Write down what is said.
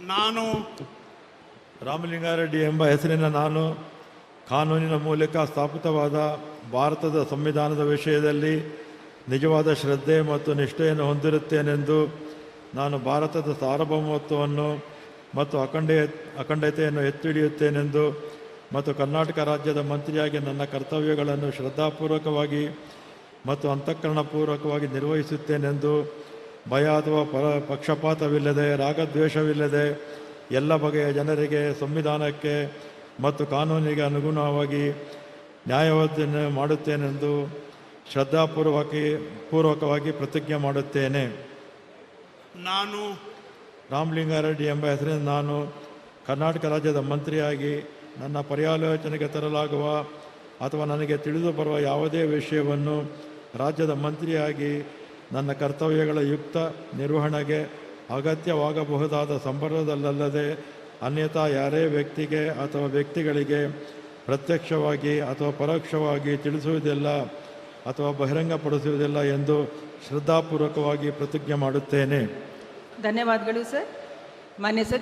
ನಾನು ರಾಮಲಿಂಗಾರೆಡ್ಡಿ ಎಂಬ ಹೆಸರಿನ ನಾನು ಕಾನೂನಿನ ಮೂಲಕ ಸ್ಥಾಪಿತವಾದ ಭಾರತದ ಸಂವಿಧಾನದ ವಿಷಯದಲ್ಲಿ ನಿಜವಾದ ಶ್ರದ್ಧೆ ಮತ್ತು ನಿಷ್ಠೆಯನ್ನು ಹೊಂದಿರುತ್ತೇನೆಂದು ನಾನು ಭಾರತದ ಸಾರ್ವಭೌಮತ್ವವನ್ನು ಮತ್ತು ಅಖಂಡತೆಯನ್ನು ಎತ್ತಿ ಹಿಡಿಯುತ್ತೇನೆಂದು ಮತ್ತು ಕರ್ನಾಟಕ ರಾಜ್ಯದ ಮಂತ್ರಿಯಾಗಿ ನನ್ನ ಕರ್ತವ್ಯಗಳನ್ನು ಶ್ರದ್ಧಾಪೂರ್ವಕವಾಗಿ ಮತ್ತು ಅಂತಃಕರಣಪೂರ್ವಕವಾಗಿ ನಿರ್ವಹಿಸುತ್ತೇನೆಂದು ಭಯ ಅಥವಾ ಪಕ್ಷಪಾತವಿಲ್ಲದೆ ರಾಗದ್ವೇಷವಿಲ್ಲದೆ ಎಲ್ಲ ಬಗೆಯ ಜನರಿಗೆ ಸಂವಿಧಾನಕ್ಕೆ ಮತ್ತು ಕಾನೂನಿಗೆ ಅನುಗುಣವಾಗಿ ನ್ಯಾಯವನ್ನು ಮಾಡುತ್ತೇನೆಂದು ಪೂರ್ವಕವಾಗಿ ಪ್ರತಿಜ್ಞೆ ಮಾಡುತ್ತೇನೆ. ನಾನು ರಾಮಲಿಂಗಾರೆಡ್ಡಿ ಎಂಬ ಹೆಸರಿನ ನಾನು ಕರ್ನಾಟಕ ರಾಜ್ಯದ ಮಂತ್ರಿಯಾಗಿ ನನ್ನ ಪರ್ಯಾಲೋಚನೆಗೆ ತರಲಾಗುವ ಅಥವಾ ನನಗೆ ತಿಳಿದು ಬರುವ ಯಾವುದೇ ವಿಷಯವನ್ನು ರಾಜ್ಯದ ಮಂತ್ರಿಯಾಗಿ ನನ್ನ ಕರ್ತವ್ಯಗಳ ಯುಕ್ತ ನಿರ್ವಹಣೆಗೆ ಅಗತ್ಯವಾಗಬಹುದಾದ ಸಂದರ್ಭದಲ್ಲದೆ ಅನ್ಯಥಾ ಯಾರೇ ವ್ಯಕ್ತಿಗೆ ಅಥವಾ ವ್ಯಕ್ತಿಗಳಿಗೆ ಪ್ರತ್ಯಕ್ಷವಾಗಿ ಅಥವಾ ಪರೋಕ್ಷವಾಗಿ ತಿಳಿಸುವುದಿಲ್ಲ ಅಥವಾ ಬಹಿರಂಗಪಡಿಸುವುದಿಲ್ಲ ಎಂದು ಶ್ರದ್ಧಾಪೂರ್ವಕವಾಗಿ ಪ್ರತಿಜ್ಞೆ ಮಾಡುತ್ತೇನೆ. ಧನ್ಯವಾದಗಳು ಸರ್. ಮಾನ್ಯ ಸಚಿವ